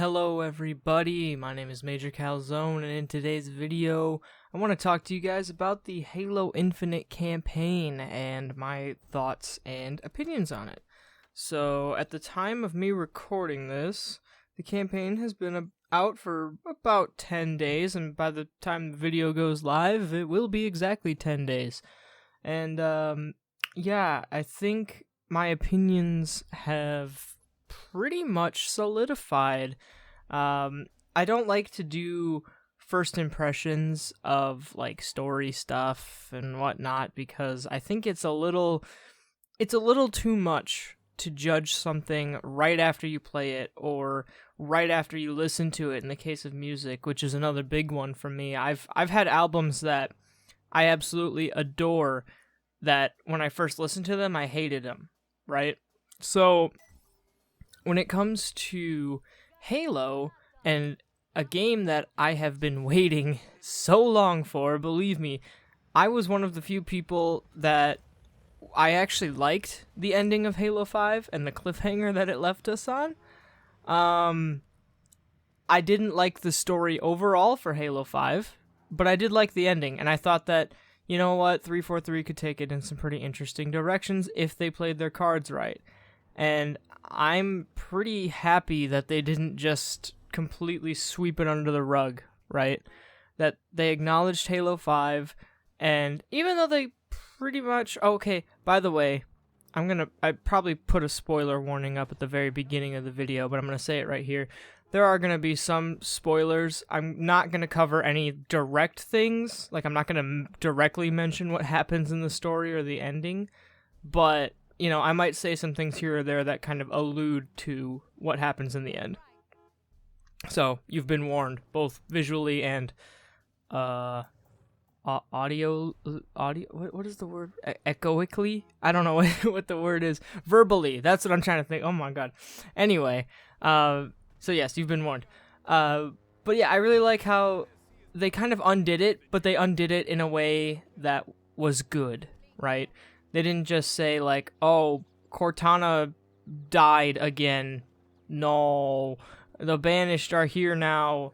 Hello everybody, my name is MajorCalzone, and in today's video, I want to talk to you guys about the Halo Infinite campaign and my thoughts and opinions on it. So, at the time of me recording this, the campaign has been out for about 10 days, and by the time the video goes live, it will be exactly 10 days. And, I think my opinions have pretty much solidified. I don't like to do first impressions of like story stuff and whatnot because I think it's a little too much to judge something right after you play it or right after you listen to it. In the case of music, which is another big one for me, I've had albums that I absolutely adore that when I first listened to them, I hated them, right? So when it comes to Halo, and a game that I have been waiting so long for, believe me, I was one of the few people that I actually liked the ending of Halo 5 and the cliffhanger that it left us on. I didn't like the story overall for Halo 5, but I did like the ending, and I thought that, you know what, 343 could take it in some pretty interesting directions if they played their cards right. And I'm pretty happy that they didn't just completely sweep it under the rug, right? That they acknowledged Halo 5, and even though they pretty much... Okay, by the way, I probably put a spoiler warning up at the very beginning of the video, but I'm gonna say it right here. There are gonna be some spoilers. I'm not gonna cover any direct things, like I'm not gonna directly mention what happens in the story or the ending, but you know, I might say some things here or there that kind of allude to what happens in the end. So, you've been warned, both visually and, audio, what is the word? Echoically? I don't know what the word is. Verbally, that's what I'm trying to think. Oh my god. Anyway, so yes, you've been warned. But yeah, I really like how they kind of undid it, but they undid it in a way that was good, right? They didn't just say, like, oh, Cortana died again. No. The Banished are here now.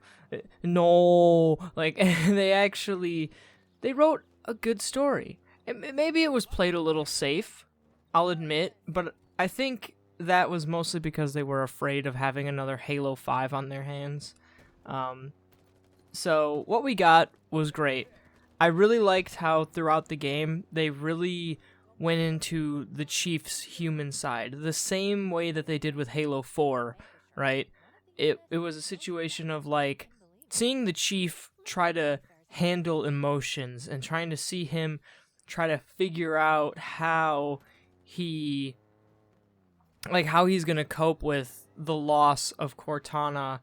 No. Like, they wrote a good story. Maybe it was played a little safe, I'll admit, but I think that was mostly because they were afraid of having another Halo 5 on their hands. So, what we got was great. I really liked how throughout the game, they really went into the Chief's human side, the same way that they did with Halo 4, right? It was a situation of, like, seeing the Chief try to handle emotions and trying to see him try to figure out how he's going to cope with the loss of Cortana,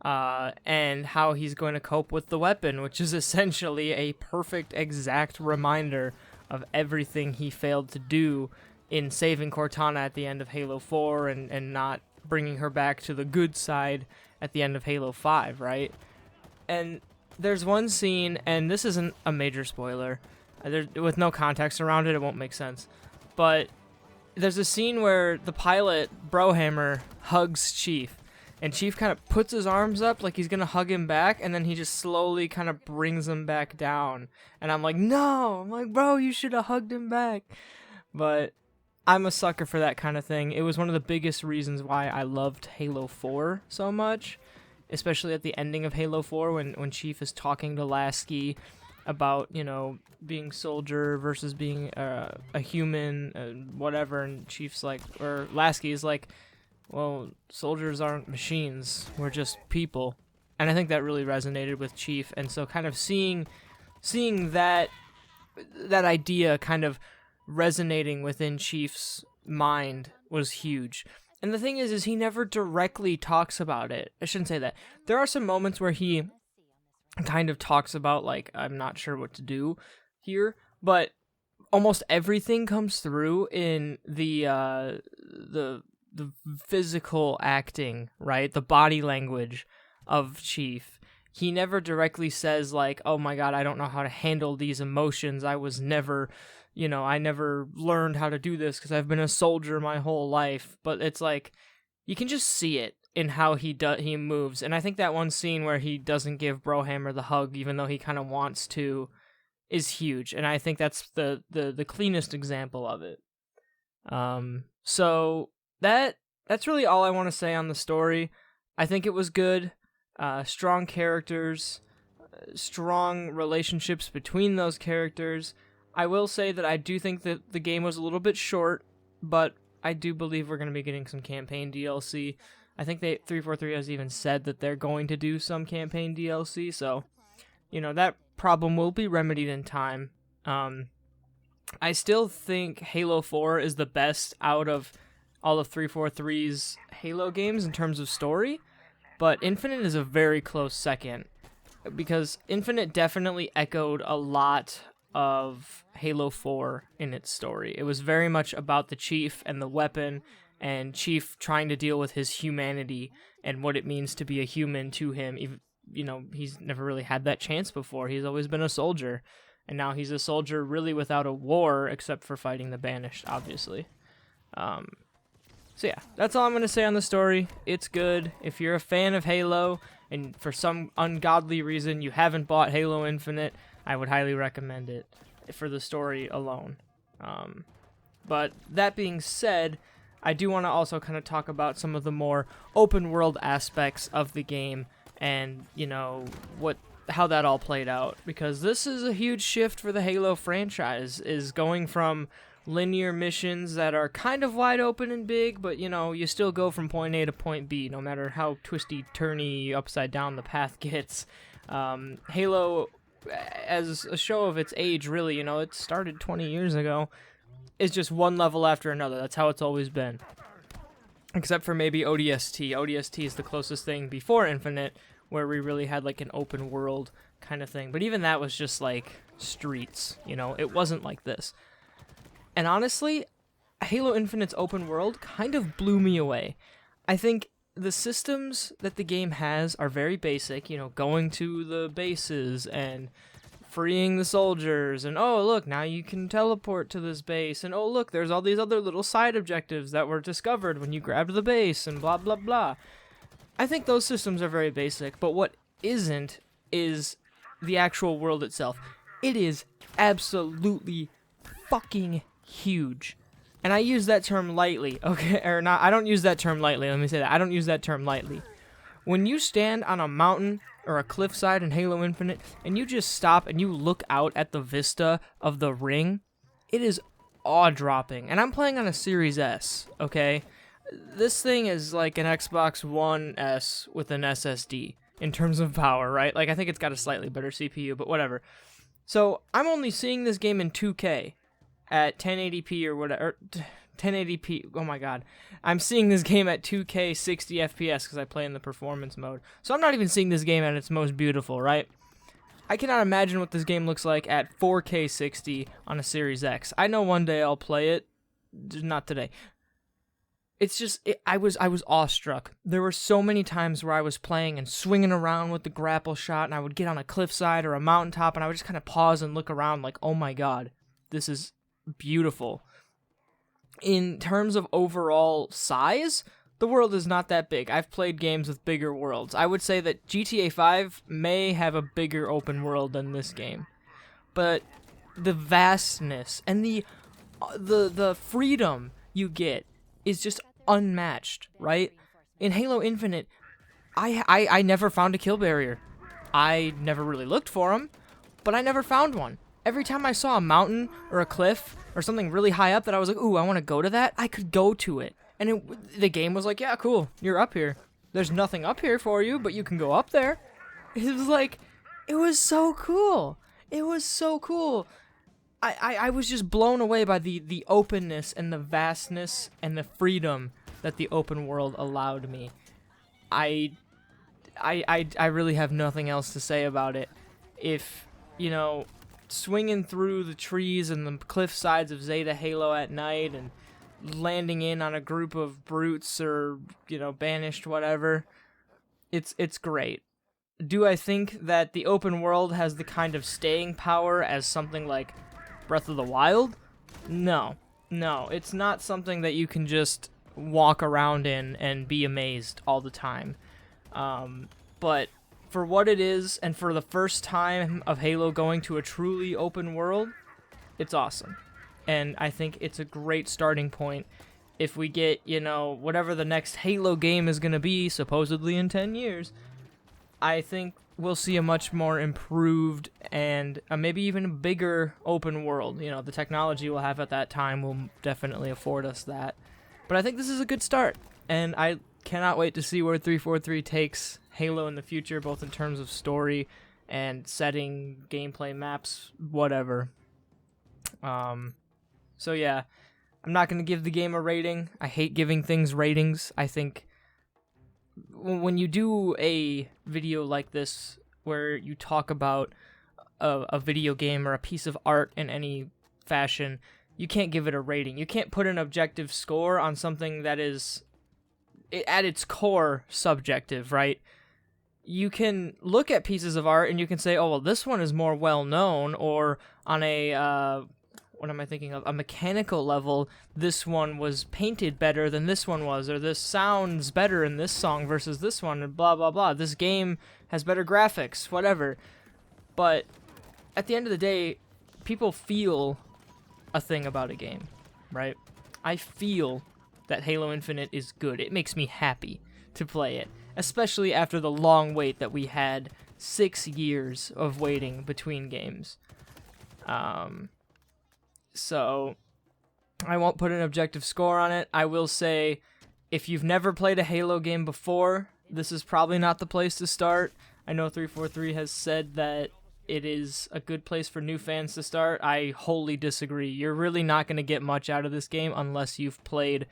and how he's going to cope with the weapon, which is essentially a perfect, exact reminder of everything he failed to do in saving Cortana at the end of Halo 4 and not bringing her back to the good side at the end of Halo 5, right? And there's one scene, and this isn't a major spoiler, with no context around it, it won't make sense, but there's a scene where the pilot, Brohammer, hugs Chief, and Chief kind of puts his arms up like he's going to hug him back, and then he just slowly kind of brings him back down. And I'm like, no! I'm like, bro, you should have hugged him back. But I'm a sucker for that kind of thing. It was one of the biggest reasons why I loved Halo 4 so much, especially at the ending of Halo 4 when Chief is talking to Lasky about, you know, being soldier versus being a human, whatever, and Chief's like, or Lasky is like, well, soldiers aren't machines, we're just people. And I think that really resonated with Chief, and so kind of seeing that idea kind of resonating within Chief's mind was huge. And the thing is he never directly talks about it. I shouldn't say that. There are some moments where he kind of talks about, like, I'm not sure what to do here, but almost everything comes through in the physical acting, right? The body language of Chief. He never directly says, like, oh my god, I don't know how to handle these emotions. I never learned how to do this because I've been a soldier my whole life. But it's like, you can just see it. in how he moves. And I think that one scene where he doesn't give Brohammer the hug, even though he kind of wants to, is huge. And I think that's the cleanest example of it. So that's really all I want to say on the story. I think it was good. Strong characters, strong relationships between those characters. I will say that I do think that the game was a little bit short, but I do believe we're going to be getting some campaign DLC. I think 343 has even said that they're going to do some campaign DLC, so, that problem will be remedied in time. I still think Halo 4 is the best out of all of 343's Halo games in terms of story, but Infinite is a very close second, because Infinite definitely echoed a lot of Halo 4 in its story. It was very much about the Chief and the weapon, and Chief trying to deal with his humanity and what it means to be a human to him. Even, he's never really had that chance before. He's always been a soldier, and now he's a soldier really without a war, except for fighting the Banished, obviously. So yeah, that's all I'm going to say on the story. It's good. If you're a fan of Halo, and for some ungodly reason you haven't bought Halo Infinite, I would highly recommend it for the story alone. But that being said, I do want to also kind of talk about some of the more open world aspects of the game, and how that all played out, because this is a huge shift for the Halo franchise, is going from linear missions that are kind of wide open and big, but you still go from point A to point B, no matter how twisty, turny, upside down the path gets. Halo, as a show of its age, really, it started 20 years ago, is just one level after another. That's how it's always been. Except for maybe ODST. ODST is the closest thing before Infinite, where we really had like an open world kind of thing. But even that was just like streets, it wasn't like this. And honestly, Halo Infinite's open world kind of blew me away. I think the systems that the game has are very basic, going to the bases and freeing the soldiers, and oh look, now you can teleport to this base, and oh look, there's all these other little side objectives that were discovered when you grabbed the base, and blah blah blah. I think those systems are very basic, but what isn't is the actual world itself. It is absolutely fucking huge. And I use that term lightly, okay? Or not, I don't use that term lightly, let me say that. I don't use that term lightly. When you stand on a mountain or a cliffside in Halo Infinite, and you just stop and you look out at the vista of the ring, it is awe-dropping. And I'm playing on a Series S, okay? This thing is like an Xbox One S with an SSD in terms of power, right? Like, I think it's got a slightly better CPU, but whatever. So, I'm only seeing this game in 2K at 1080p or whatever. 1080p, oh my god. I'm seeing this game at 2K 60 FPS because I play in the performance mode. So I'm not even seeing this game at its most beautiful, right? I cannot imagine what this game looks like at 4K 60 on a Series X. I know one day I'll play it, not today. It's just, I was awestruck. There were so many times where I was playing and swinging around with the grapple shot, and I would get on a cliffside or a mountaintop, and I would just kind of pause and look around like, oh my god, this is beautiful. In terms of overall size, the world is not that big. I've played games with bigger worlds. I would say that GTA 5 may have a bigger open world than this game. But the vastness and the freedom you get is just unmatched, right? In Halo Infinite, I never found a kill barrier. I never really looked for them, but I never found one. Every time I saw a mountain or a cliff or something really high up that I was like, ooh, I want to go to that, I could go to it. And the game was like, yeah, cool, you're up here. There's nothing up here for you, but you can go up there. It was like, it was so cool. It was so cool. I was just blown away by the openness and the vastness and the freedom that the open world allowed me. I really have nothing else to say about it. If, swinging through the trees and the cliff sides of Zeta Halo at night and landing in on a group of brutes or, banished, whatever, it's great. Do I think that the open world has the kind of staying power as something like Breath of the Wild? No, it's not something that you can just walk around in and be amazed all the time. But for what it is, and for the first time of Halo going to a truly open world, it's awesome. And I think it's a great starting point. If we get, you know, whatever the next Halo game is going to be, supposedly in 10 years, I think we'll see a much more improved and maybe even a bigger open world. You know, the technology we'll have at that time will definitely afford us that. But I think this is a good start, and I cannot wait to see where 343 takes Halo in the future, both in terms of story and setting, gameplay, maps, whatever. So yeah, I'm not going to give the game a rating. I hate giving things ratings. I think when you do a video like this where you talk about a video game or a piece of art in any fashion, you can't give it a rating. You can't put an objective score on something that is, at its core, subjective, right? You can look at pieces of art and you can say, oh, well, this one is more well-known, or on a, what am I thinking of? A mechanical level, this one was painted better than this one was, or this sounds better in this song versus this one, and blah, blah, blah. This game has better graphics, whatever. But at the end of the day, people feel a thing about a game, right? I feel that Halo Infinite is good. It makes me happy to play it, especially after the long wait that we had, 6 years of waiting between games. So I won't put an objective score on it. I will say, if you've never played a Halo game before, this is probably not the place to start. I know 343 has said that it is a good place for new fans to start. I wholly disagree. You're really not going to get much out of this game unless you've played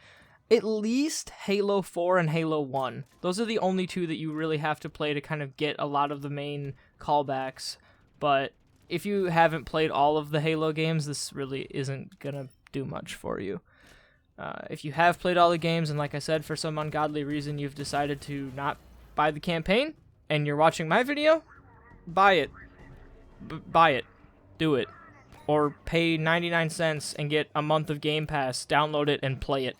at least Halo 4 and Halo 1. Those are the only two that you really have to play to kind of get a lot of the main callbacks. But if you haven't played all of the Halo games, this really isn't going to do much for you. If you have played all the games, and like I said, for some ungodly reason you've decided to not buy the campaign, and you're watching my video, buy it. Buy it. Do it. Or pay 99 cents and get a month of Game Pass, download it, and play it.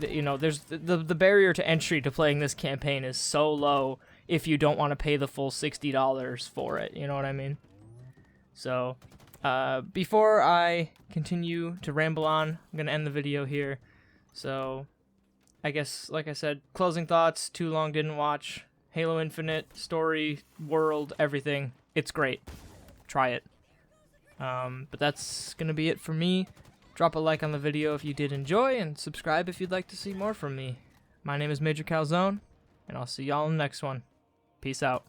You know, there's the barrier to entry to playing this campaign is so low if you don't want to pay the full $60 for it, you know what I mean? So, before I continue to ramble on, I'm going to end the video here. So, I guess, like I said, closing thoughts, too long didn't watch. Halo Infinite, story, world, everything. It's great. Try it. But that's going to be it for me. Drop a like on the video if you did enjoy, and subscribe if you'd like to see more from me. My name is MajorCalzone, and I'll see y'all in the next one. Peace out.